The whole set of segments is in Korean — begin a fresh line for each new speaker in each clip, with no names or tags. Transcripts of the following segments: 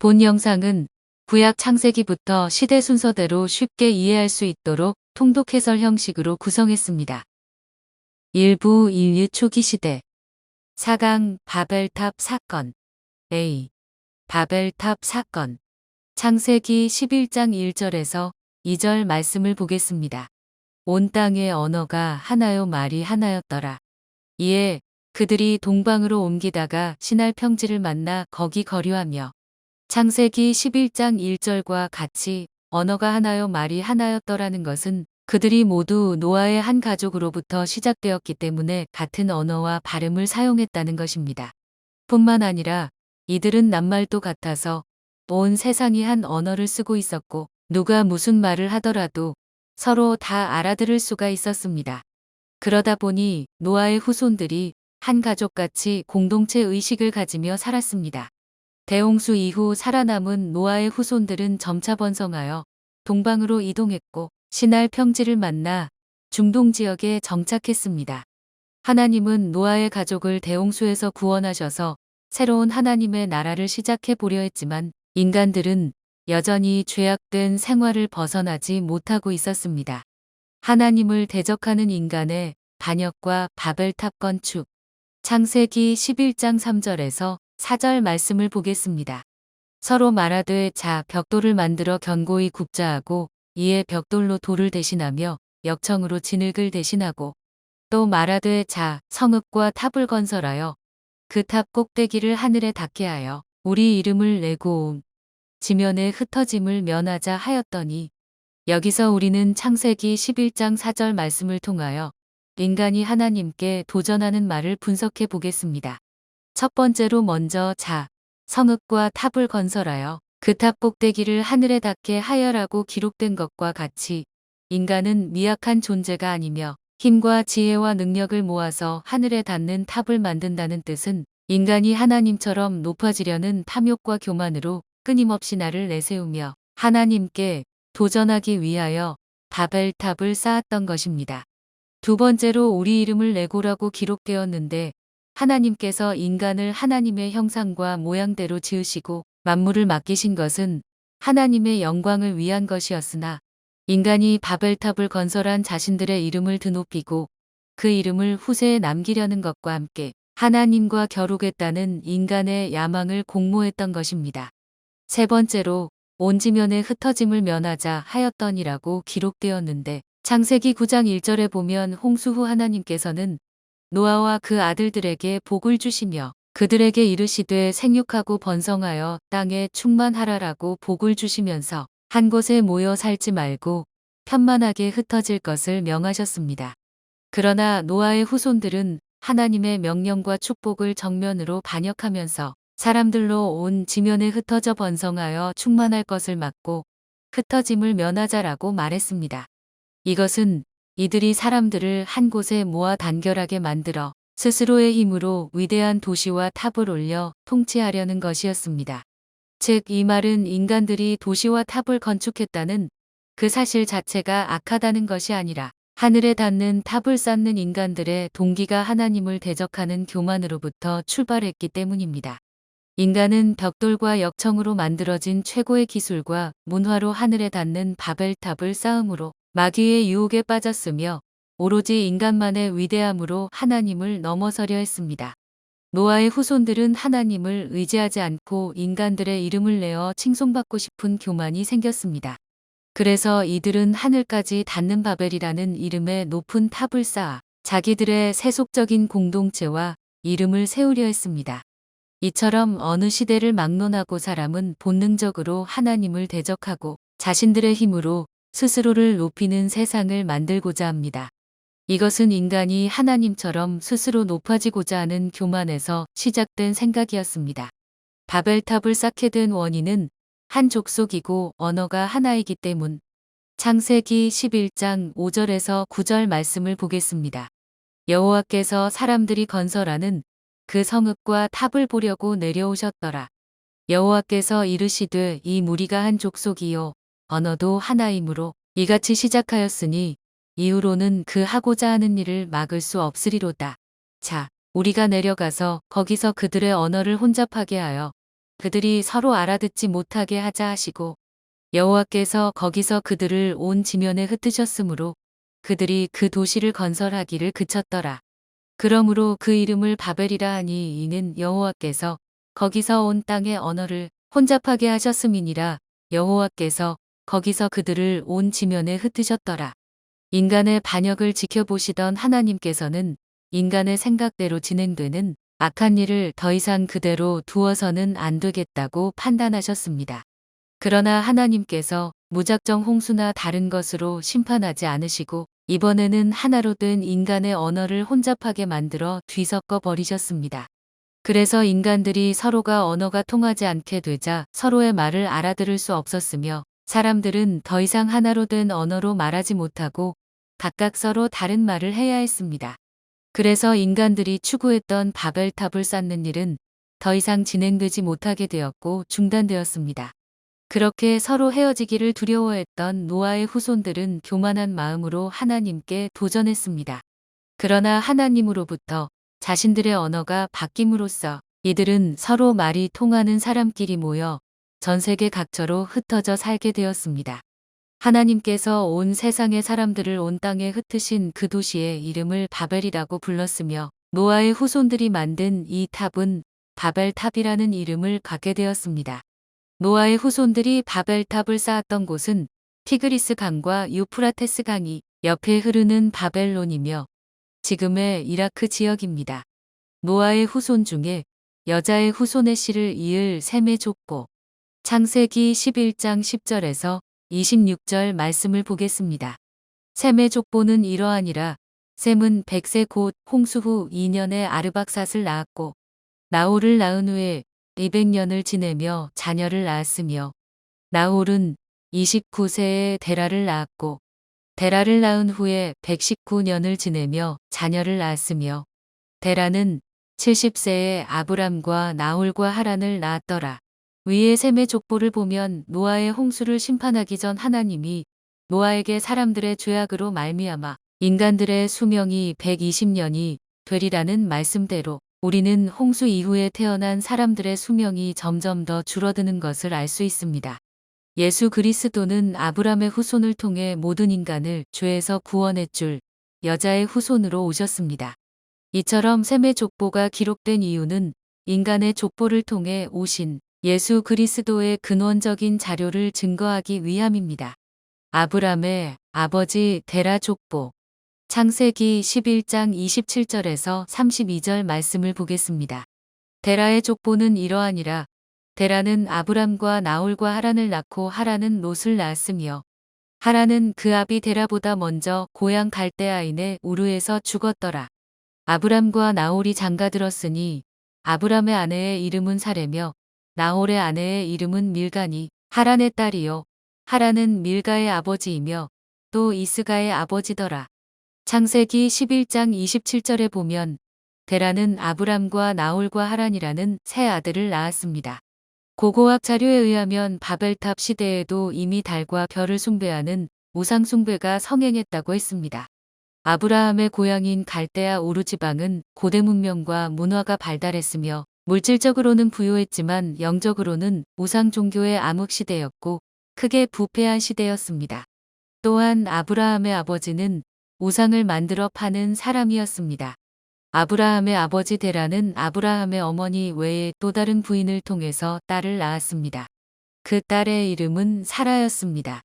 본 영상은 구약 창세기부터 시대 순서대로 쉽게 이해할 수 있도록 통독 해설 형식으로 구성했습니다. 일부 인류 초기 시대 4강 바벨탑 사건 A. 바벨탑 사건 창세기 11장 1절에서 2절 말씀을 보겠습니다. 온 땅의 언어가 하나요 말이 하나였더라. 이에 그들이 동방으로 옮기다가 신할 평지를 만나 거기 거류하며 창세기 11장 1절과 같이 언어가 하나요 말이 하나였더라는 것은 그들이 모두 노아의 한 가족으로부터 시작되었기 때문에 같은 언어와 발음을 사용했다는 것입니다. 뿐만 아니라 이들은 낱말도 같아서 온 세상이 한 언어를 쓰고 있었고 누가 무슨 말을 하더라도 서로 다 알아들을 수가 있었습니다. 그러다 보니 노아의 후손들이 한 가족같이 공동체 의식을 가지며 살았습니다. 대홍수 이후 살아남은 노아의 후손들은 점차 번성하여 동방으로 이동했고 신할 평지를 만나 중동 지역에 정착했습니다. 하나님은 노아의 가족을 대홍수에서 구원하셔서 새로운 하나님의 나라를 시작해 보려 했지만 인간들은 여전히 죄악된 생활을 벗어나지 못하고 있었습니다. 하나님을 대적하는 인간의 반역과 바벨탑 건축 창세기 11장 3절에서 4절 말씀을 보겠습니다. 서로 말하되 자 벽돌을 만들어 견고히 굽자 하고 이에 벽돌로 돌을 대신하며 역청으로 진흙을 대신하고 또 말하되 자 성읍과 탑을 건설하여 그 탑 꼭대기를 하늘에 닿게 하여 우리 이름을 내고 지면에 흩어짐을 면하자 하였더니 여기서 우리는 창세기 11장 4절 말씀을 통하여 인간이 하나님께 도전하는 말을 분석해 보겠습니다. 첫 번째로 먼저 자, 성읍과 탑을 건설하여 그 탑 꼭대기를 하늘에 닿게 하여라고 기록된 것과 같이 인간은 미약한 존재가 아니며 힘과 지혜와 능력을 모아서 하늘에 닿는 탑을 만든다는 뜻은 인간이 하나님처럼 높아지려는 탐욕과 교만으로 끊임없이 나를 내세우며 하나님께 도전하기 위하여 바벨탑을 쌓았던 것입니다. 두 번째로 우리 이름을 내고라고 기록되었는데 하나님께서 인간을 하나님의 형상과 모양대로 지으시고 만물을 맡기신 것은 하나님의 영광을 위한 것이었으나 인간이 바벨탑을 건설한 자신들의 이름을 드높이고 그 이름을 후세에 남기려는 것과 함께 하나님과 겨루겠다는 인간의 야망을 공모했던 것입니다. 세 번째로 온 지면의 흩어짐을 면하자 하였더니라고 기록되었는데 창세기 9장 1절에 보면 홍수 후 하나님께서는 노아와 그 아들들에게 복을 주시며 그들에게 이르시되 생육하고 번성하여 땅에 충만하라라고 복을 주시면서 한 곳에 모여 살지 말고 편만하게 흩어질 것을 명하셨습니다. 그러나 노아의 후손들은 하나님의 명령과 축복을 정면으로 반역하면서 사람들로 온 지면에 흩어져 번성하여 충만할 것을 막고 흩어짐을 면하자라고 말했습니다. 이것은 이들이 사람들을 한 곳에 모아 단결하게 만들어 스스로의 힘으로 위대한 도시와 탑을 올려 통치하려는 것이었습니다. 즉, 이 말은 인간들이 도시와 탑을 건축했다는 그 사실 자체가 악하다는 것이 아니라 하늘에 닿는 탑을 쌓는 인간들의 동기가 하나님을 대적하는 교만으로부터 출발했기 때문입니다. 인간은 벽돌과 역청으로 만들어진 최고의 기술과 문화로 하늘에 닿는 바벨탑을 쌓음으로 마귀의 유혹에 빠졌으며 오로지 인간만의 위대함으로 하나님을 넘어서려 했습니다. 노아의 후손들은 하나님을 의지하지 않고 인간들의 이름을 내어 칭송받고 싶은 교만이 생겼습니다. 그래서 이들은 하늘까지 닿는 바벨이라는 이름의 높은 탑을 쌓아 자기들의 세속적인 공동체와 이름을 세우려 했습니다. 이처럼 어느 시대를 막론하고 사람은 본능적으로 하나님을 대적하고 자신들의 힘으로 스스로를 높이는 세상을 만들고자 합니다. 이것은 인간이 하나님처럼 스스로 높아지고자 하는 교만에서 시작된 생각이었습니다. 바벨탑을 쌓게 된 원인은 한 족속이고 언어가 하나이기 때문. 창세기 11장 5절에서 9절 말씀을 보겠습니다. 여호와께서 사람들이 건설하는 그 성읍과 탑을 보려고 내려오셨더라. 여호와께서 이르시되 이 무리가 한 족속이요 언어도 하나이므로 이같이 시작하였으니 이후로는 그 하고자 하는 일을 막을 수 없으리로다. 자, 우리가 내려가서 거기서 그들의 언어를 혼잡하게 하여 그들이 서로 알아듣지 못하게 하자 하시고 여호와께서 거기서 그들을 온 지면에 흩으셨으므로 그들이 그 도시를 건설하기를 그쳤더라. 그러므로 그 이름을 바벨이라 하니 이는 여호와께서 거기서 온 땅의 언어를 혼잡하게 하셨음이니라. 여호와께서 거기서 그들을 온 지면에 흩으셨더라. 인간의 반역을 지켜보시던 하나님께서는 인간의 생각대로 진행되는 악한 일을 더 이상 그대로 두어서는 안 되겠다고 판단하셨습니다. 그러나 하나님께서 무작정 홍수나 다른 것으로 심판하지 않으시고 이번에는 하나로 된 인간의 언어를 혼잡하게 만들어 뒤섞어 버리셨습니다. 그래서 인간들이 서로가 언어가 통하지 않게 되자 서로의 말을 알아들을 수 없었으며 사람들은 더 이상 하나로 된 언어로 말하지 못하고 각각 서로 다른 말을 해야 했습니다. 그래서 인간들이 추구했던 바벨탑을 쌓는 일은 더 이상 진행되지 못하게 되었고 중단되었습니다. 그렇게 서로 헤어지기를 두려워했던 노아의 후손들은 교만한 마음으로 하나님께 도전했습니다. 그러나 하나님으로부터 자신들의 언어가 바뀜으로써 이들은 서로 말이 통하는 사람끼리 모여 전 세계 각처로 흩어져 살게 되었습니다. 하나님께서 온 세상의 사람들을 온 땅에 흩으신 그 도시의 이름을 바벨이라고 불렀으며 노아의 후손들이 만든 이 탑은 바벨탑이라는 이름을 갖게 되었습니다. 노아의 후손들이 바벨탑을 쌓았던 곳은 티그리스 강과 유프라테스 강이 옆에 흐르는 바벨론이며 지금의 이라크 지역입니다. 노아의 후손 중에 여자의 후손의 씨를 이을 셈의 족보. 창세기 11장 10절에서 26절 말씀을 보겠습니다. 셈의 족보는 이러하니라. 셈은 100세 곧 홍수 후 2년에 아르박삿을 낳았고 나홀을 낳은 후에 200년을 지내며 자녀를 낳았으며 나홀은 29세에 데라를 낳았고 데라를 낳은 후에 119년을 지내며 자녀를 낳았으며 데라는 70세에 아브람과 나홀과 하란을 낳았더라. 위의 셈의 족보를 보면 노아의 홍수를 심판하기 전 하나님이 노아에게 사람들의 죄악으로 말미암아 인간들의 수명이 120년이 되리라는 말씀대로 우리는 홍수 이후에 태어난 사람들의 수명이 점점 더 줄어드는 것을 알 수 있습니다. 예수 그리스도는 아브람의 후손을 통해 모든 인간을 죄에서 구원해 줄 여자의 후손으로 오셨습니다. 이처럼 셈의 족보가 기록된 이유는 인간의 족보를 통해 오신 예수 그리스도의 근원적인 자료를 증거하기 위함입니다. 아브람의 아버지 데라 족보. 창세기 11장 27절에서 32절 말씀을 보겠습니다. 데라의 족보는 이러하니라. 데라는 아브람과 나홀과 하란을 낳고 하란은 롯을 낳았으며 하란은 그 아비 데라보다 먼저 고향 갈대아인의 우르에서 죽었더라. 아브람과 나홀이 장가들었으니 아브람의 아내의 이름은 사레며 나홀의 아내의 이름은 밀가니 하란의 딸이요 하란은 밀가의 아버지이며 또 이스가의 아버지더라. 창세기 11장 27절에 보면 데라는 아브람과 나홀과 하란이라는 세 아들을 낳았습니다. 고고학 자료에 의하면 바벨탑 시대에도 이미 달과 별을 숭배하는 우상 숭배가 성행했다고 했습니다. 아브라함의 고향인 갈대아 우르 지방은 고대 문명과 문화가 발달했으며 물질적으로는 부유했지만 영적으로는 우상 종교의 암흑 시대였고 크게 부패한 시대였습니다. 또한 아브라함의 아버지는 우상을 만들어 파는 사람이었습니다. 아브라함의 아버지 데라는 아브라함의 어머니 외에 또 다른 부인을 통해서 딸을 낳았습니다. 그 딸의 이름은 사라였습니다.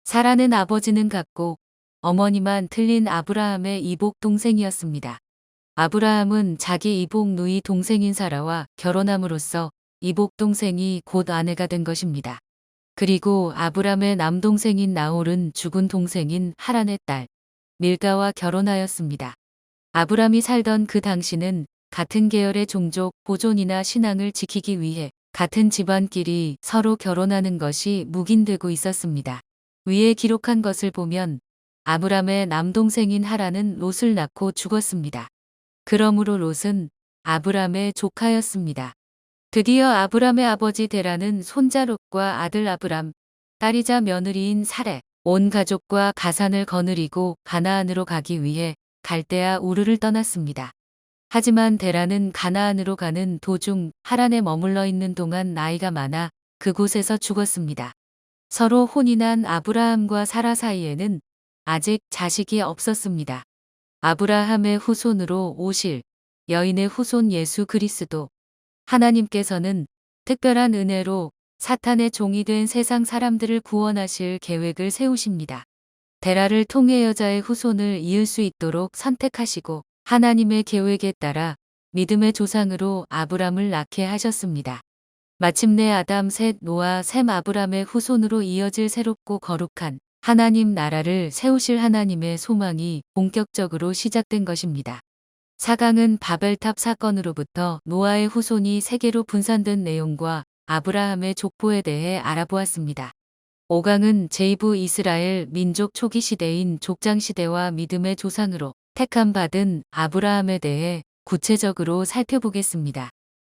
사라는 아버지는 같고 어머니만 틀린 아브라함의 이복 동생이었습니다. 아브라함은 자기 이복 누이 동생인 사라와 결혼함으로써 이복 동생이 곧 아내가 된 것입니다. 그리고 아브람의 남동생인 나홀은 죽은 동생인 하란의 딸 밀가와 결혼하였습니다. 아브람이 살던 그 당시는 같은 계열의 종족 보존이나 신앙을 지키기 위해 같은 집안끼리 서로 결혼하는 것이 묵인되고 있었습니다. 위에 기록한 것을 보면 아브람의 남동생인 하란은 롯을 낳고 죽었습니다. 그러므로 롯은 아브람의 조카였습니다. 드디어 아브람의 아버지 데라는 손자 롯과 아들 아브람, 딸이자 며느리인 사레, 온 가족과 가산을 거느리고 가나안으로 가기 위해 갈대아 우르를 떠났습니다. 하지만 데라는 가나안으로 가는 도중 하란에 머물러 있는 동안 나이가 많아 그곳에서 죽었습니다. 서로 혼이 난 아브라함과 사라 사이에는 아직 자식이 없었습니다. 아브라함의 후손으로 오실 여인의 후손 예수 그리스도. 하나님께서는 특별한 은혜로 사탄의 종이 된 세상 사람들을 구원하실 계획을 세우십니다. 데라를 통해 여자의 후손을 이을 수 있도록 선택하시고 하나님의 계획에 따라 믿음의 조상으로 아브람을 낳게 하셨습니다. 마침내 아담, 셋, 노아, 셈, 아브람의 후손으로 이어질 새롭고 거룩한 하나님 나라를 세우실 하나님의 소망이 본격적으로 시작된 것입니다. 4강은 바벨탑 사건으로부터 노아의 후손이 세계로 분산된 내용과 아브라함의 족보에 대해 알아보았습니다. 5강은 제이브 이스라엘 민족 초기 시대인 족장시대와 믿음의 조상으로 택함 받은 아브라함에 대해 구체적으로 살펴보겠습니다.